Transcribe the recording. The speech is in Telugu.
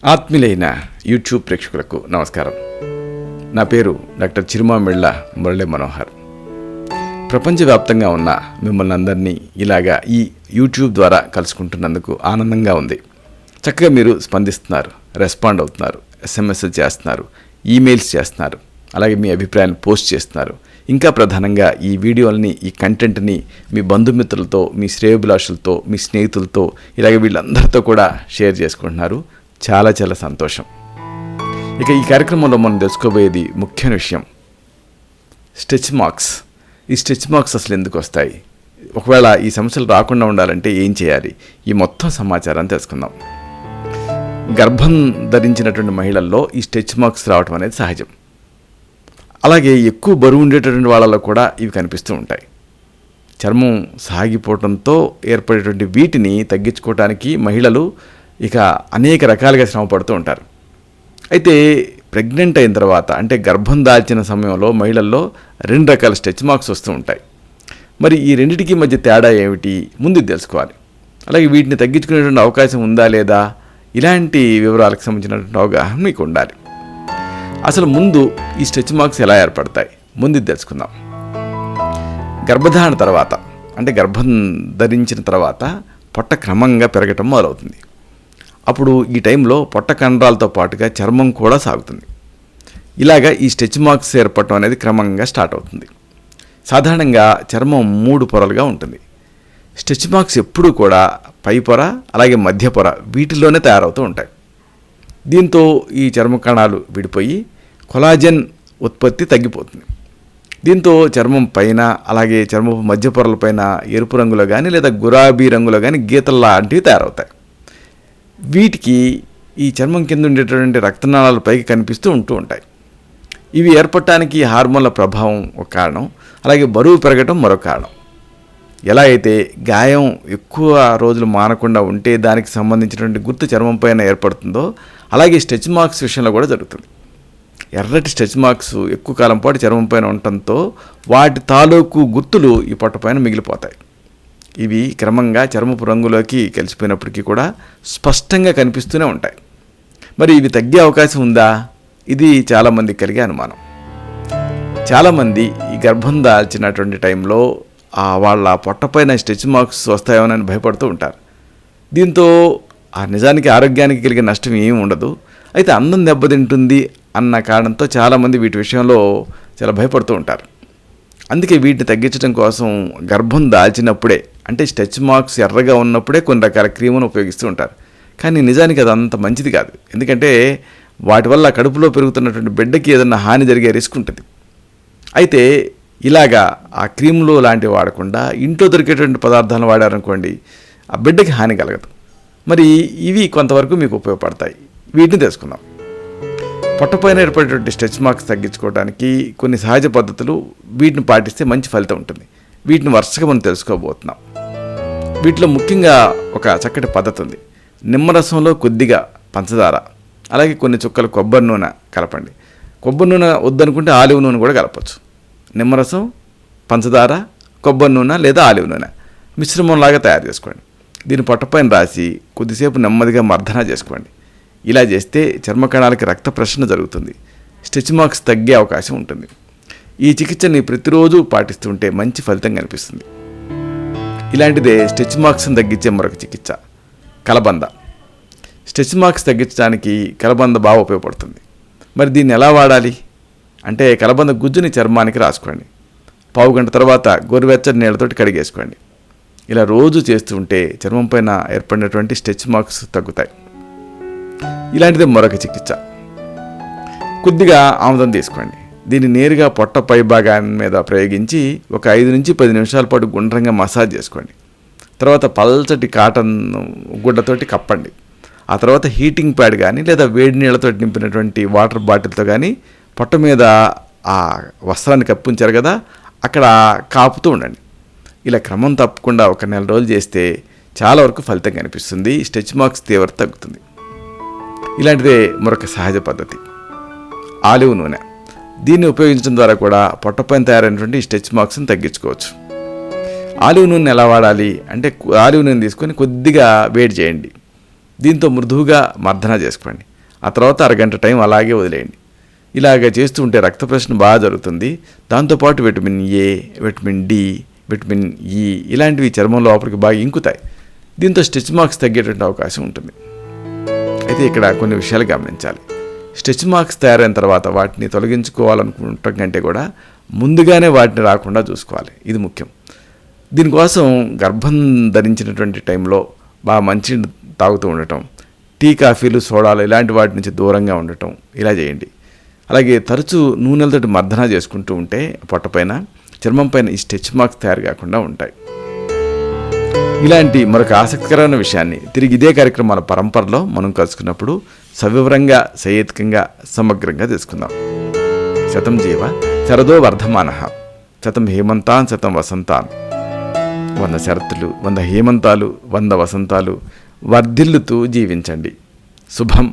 ఆత్మీయులైన యూట్యూబ్ ప్రేక్షకులకు నమస్కారం. నా పేరు డాక్టర్ చిరుమామిళ్ళ మురళి మనోహర్. ప్రపంచవ్యాప్తంగా ఉన్న మిమ్మల్ని అందరినీ ఇలాగా ఈ యూట్యూబ్ ద్వారా కలుసుకుంటున్నందుకు ఆనందంగా ఉంది. చక్కగా మీరు స్పందిస్తున్నారు, రెస్పాండ్ అవుతున్నారు, ఎస్ఎంఎస్లు చేస్తున్నారు, ఈమెయిల్స్ చేస్తున్నారు, అలాగే మీ అభిప్రాయాన్ని పోస్ట్ చేస్తున్నారు. ఇంకా ప్రధానంగా ఈ వీడియోలని, ఈ కంటెంట్ని మీ బంధుమిత్రులతో, మీ శ్రేయోభిలాషులతో, మీ స్నేహితులతో ఇలాగే వీళ్ళందరితో కూడా షేర్ చేసుకుంటున్నారు. చాలా చాలా సంతోషం. ఇక ఈ కార్యక్రమంలో మనం తెలుసుకోబోయేది ముఖ్యమైన విషయం, స్ట్రెచ్ మార్క్స్. ఈ స్ట్రెచ్ మార్క్స్ అసలు ఎందుకు వస్తాయి, ఒకవేళ ఈ సమస్యలు రాకుండా ఉండాలంటే ఏం చేయాలి, ఈ మొత్తం సమాచారాన్ని తెలుసుకుందాం. గర్భం ధరించినటువంటి మహిళల్లో ఈ స్ట్రెచ్ మార్క్స్ రావడం అనేది సహజం. అలాగే ఎక్కువ బరువు ఉండేటటువంటి వాళ్ళలో కూడా ఇవి కనిపిస్తూ ఉంటాయి. చర్మం సాగిపోవడంతో ఏర్పడేటువంటి వీటిని తగ్గించుకోవడానికి మహిళలు ఇక అనేక రకాలుగా శ్రమ పడుతూ ఉంటారు. అయితే ప్రెగ్నెంట్ అయిన తర్వాత, అంటే గర్భం దాల్చిన సమయంలో మహిళల్లో 2 రకాల స్ట్రెచ్ మార్క్స్ వస్తూ ఉంటాయి. మరి ఈ రెండింటికి మధ్య తేడా ఏమిటి, ముందు తెలుసుకోవాలి. అలాగే వీటిని తగ్గించుకునేటువంటి అవకాశం ఉందా లేదా, ఇలాంటి వివరాలకు సంబంధించినటువంటి అవగాహన మీకు ఉండాలి. అసలు ముందు ఈ స్ట్రెచ్ మార్క్స్ ఎలా ఏర్పడతాయి, ముందు తెలుసుకుందాం. గర్భధారణ తర్వాత, అంటే గర్భం ధరించిన తర్వాత పొట్ట క్రమంగా పెరగటం మొదలవుతుంది. అప్పుడు ఈ టైంలో పొట్ట కండరాలతో పాటుగా చర్మం కూడా సాగుతుంది. ఇలాగా ఈ స్ట్రెచ్ మార్క్స్ ఏర్పడటం అనేది క్రమంగా స్టార్ట్ అవుతుంది. సాధారణంగా చర్మం 3 పొరలుగా ఉంటుంది. స్ట్రెచ్ మార్క్స్ ఎప్పుడూ కూడా పై పొర, అలాగే మధ్య పొర, వీటిల్లోనే తయారవుతూ ఉంటాయి. దీంతో ఈ చర్మ కణాలు విడిపోయి కొలాజన్ ఉత్పత్తి తగ్గిపోతుంది. దీంతో చర్మం పైన, అలాగే చర్మపు మధ్య పొరలపైన ఎరుపు రంగులో కానీ లేదా గులాబీ రంగులో కానీ గీతలు లాంటివి తయారవుతాయి. వీటికి ఈ చర్మం కింద ఉండేటటువంటి రక్తనాళాలు పైకి కనిపిస్తూ ఉంటాయి. ఇవి ఏర్పడటానికి హార్మోన్ల ప్రభావం ఒక కారణం, అలాగే బరువు పెరగటం మరొక కారణం. ఎలా అయితే గాయం ఎక్కువ రోజులు మానకుండా ఉంటే దానికి సంబంధించినటువంటి గుర్తు చర్మం పైన ఏర్పడుతుందో, అలాగే స్ట్రెచ్ మార్క్స్ విషయంలో కూడా జరుగుతుంది. ఎర్రటి స్ట్రెచ్ మార్క్స్ ఎక్కువ కాలం పాటు చర్మం పైన ఉండటంతో వాటి తాలూకు గుర్తులు ఈ పొట్ట పైన మిగిలిపోతాయి. ఇవి క్రమంగా చర్మపు రంగులోకి కలిసిపోయినప్పటికీ కూడా స్పష్టంగా కనిపిస్తూనే ఉంటాయి. మరి ఇవి తగ్గే అవకాశం ఉందా, ఇది చాలామంది కలిగే అనుమానం. చాలామంది ఈ గర్భం దాల్చినటువంటి టైంలో వాళ్ళ పొట్టపైన స్ట్రెచ్ మార్క్స్ వస్తాయోనని భయపడుతూ ఉంటారు. దీంతో నిజానికి ఆరోగ్యానికి కలిగే నష్టం ఏమీ ఉండదు. అయితే అందం దెబ్బతింటుంది అన్న కారణంతో చాలామంది వీటి విషయంలో చాలా భయపడుతూ ఉంటారు. అందుకే వీటిని తగ్గించడం కోసం గర్భం దాల్చినప్పుడే, అంటే స్ట్రెచ్ మార్క్స్ ఎర్రగా ఉన్నప్పుడే కొన్ని రకాల క్రీమును ఉపయోగిస్తూ ఉంటారు. కానీ నిజానికి అది అంత మంచిది కాదు. ఎందుకంటే వాటి వల్ల కడుపులో పెరుగుతున్నటువంటి బిడ్డకి ఏదైనా హాని జరిగే రిస్క్ ఉంటుంది. అయితే ఇలాగా ఆ క్రీములు లాంటివి వాడకుండా ఇంట్లో దొరికేటువంటి పదార్థాలను వాడారనుకోండి, ఆ బిడ్డకి హాని కలగదు. మరి ఇవి కొంతవరకు మీకు ఉపయోగపడతాయి. వీటిని తెలుసుకుందాం. పొట్టపైన ఏర్పడేటువంటి స్ట్రెచ్ మార్క్స్ తగ్గించుకోవడానికి కొన్ని సహజ పద్ధతులు, వీటిని పాటిస్తే మంచి ఫలితం ఉంటుంది. వీటిని వరుసగా మనం తెలుసుకోబోతున్నాం. వీటిలో ముఖ్యంగా ఒక చక్కటి పద్ధతి ఉంది. నిమ్మరసంలో కొద్దిగా పంచదార, అలాగే కొన్ని చుక్కలు కొబ్బరి నూనె కలపండి. కొబ్బరి నూనె వద్దనుకుంటే ఆలివ్ నూనె కూడా కలపచ్చు. నిమ్మరసం, పంచదార, కొబ్బరి నూనె లేదా ఆలివ్ నూనె మిశ్రమంలాగా తయారు చేసుకోండి. దీన్ని పొట్టపైన రాసి కొద్దిసేపు నెమ్మదిగా మర్దన చేసుకోండి. ఇలా చేస్తే చర్మ కణాలకి రక్త ప్రసరణ జరుగుతుంది, స్ట్రెచ్ మార్క్స్ తగ్గే అవకాశం ఉంటుంది. ఈ చికిత్సని ప్రతిరోజు పాటిస్తుంటే మంచి ఫలితం కనిపిస్తుంది. ఇలాంటిదే స్ట్రెచ్ మార్క్స్ని తగ్గించే మరొక చికిత్స, కలబంద. స్ట్రెచ్ మార్క్స్ తగ్గించడానికి కలబంద బాగా ఉపయోగపడుతుంది. మరి దీన్ని ఎలా వాడాలి అంటే, కలబంద గుజ్జుని చర్మానికి రాసుకోండి. పావు గంట తర్వాత గోరువెచ్చని నీళ్ళతోటి కడిగేసుకోండి. ఇలా రోజు చేస్తుంటే చర్మం పైన ఏర్పడినటువంటి స్ట్రెచ్ మార్క్స్ తగ్గుతాయి. ఇలాంటిదే మరొక చికిత్స, కొద్దిగా ఆముదం తీసుకోండి. దీన్ని నేరుగా పొట్ట పై భాగాన్ని మీద ప్రయోగించి ఒక 5 నుంచి 10 నిమిషాల పాటు గుండ్రంగా మసాజ్ చేసుకోండి. తర్వాత పల్చటి కాటన్ గుడ్డతోటి కప్పండి. ఆ తర్వాత హీటింగ్ ప్యాడ్ కానీ లేదా వేడి నీళ్ళతో నింపినటువంటి వాటర్ బాటిల్తో కానీ పొట్ట మీద ఆ వస్త్రాన్ని కప్పించారు కదా, అక్కడ కాపుతూ ఉండండి. ఇలా క్రమం తప్పకుండా ఒక 4 రోజులు చేస్తే చాలా వరకు ఫలితం కనిపిస్తుంది. స్ట్రెచ్ మార్క్స్ తీవ్రత తగ్గుతుంది. ఇలాంటిదే మరొక సహజ పద్ధతి, ఆలివ్ నూనె. దీన్ని ఉపయోగించడం ద్వారా కూడా పొట్టపైన తయారైనటువంటి స్ట్రెచ్ మార్క్స్ని తగ్గించుకోవచ్చు. ఆలివ్ నూనె ఎలా వాడాలి అంటే, ఆలివ్ నూనె తీసుకొని కొద్దిగా వేడి చేయండి. దీంతో మృదువుగా మర్దన చేసుకోండి. ఆ తర్వాత అరగంట టైం అలాగే వదిలేయండి. ఇలాగ చేస్తూ ఉంటే రక్త ప్రసరణ బాగా జరుగుతుంది. దాంతోపాటు vitamin A, vitamin D, vitamin E ఇలాంటివి చర్మం లోపలికి బాగా ఇంకుతాయి. దీంతో స్టిచ్ మార్క్స్ తగ్గేటువంటి అవకాశం ఉంటుంది. అయితే ఇక్కడ కొన్ని విషయాలు గమనించాలి. స్టిచ్ మార్క్స్ తయారైన తర్వాత వాటిని తొలగించుకోవాలనుకుంటాం కంటే కూడా ముందుగానే వాటిని రాకుండా చూసుకోవాలి. ఇది ముఖ్యం. దీనికోసం గర్భం ధరించినటువంటి టైంలో బాగా మంచి తాగుతూ ఉండటం, టీ, కాఫీలు, సోడాలు ఇలాంటి వాటి నుంచి దూరంగా ఉండటం ఇలా చేయండి. అలాగే తరచూ నూనెలతోటి మర్దన చేసుకుంటూ ఉంటే పొట్టపైన, చర్మం పైన ఈ స్టిచ్ మార్క్స్ తయారు కాకుండా ఉంటాయి. ఇలాంటి మరొక ఆసక్తికరమైన విషయాన్ని తిరిగి ఇదే కార్యక్రమాల పరంపరలో మనం కలుసుకున్నప్పుడు సవివరంగా, సహేతుకంగా, సమగ్రంగా తెలుసుకుందాం. శతం జీవ శరదో వర్ధమానః, శతం హేమంతాన్ శతం వసంతాన్. 100 శరత్తులు, 100 హేమంతాలు, 100 వసంతాలు వర్ధిల్లుతూ జీవించండి. శుభం.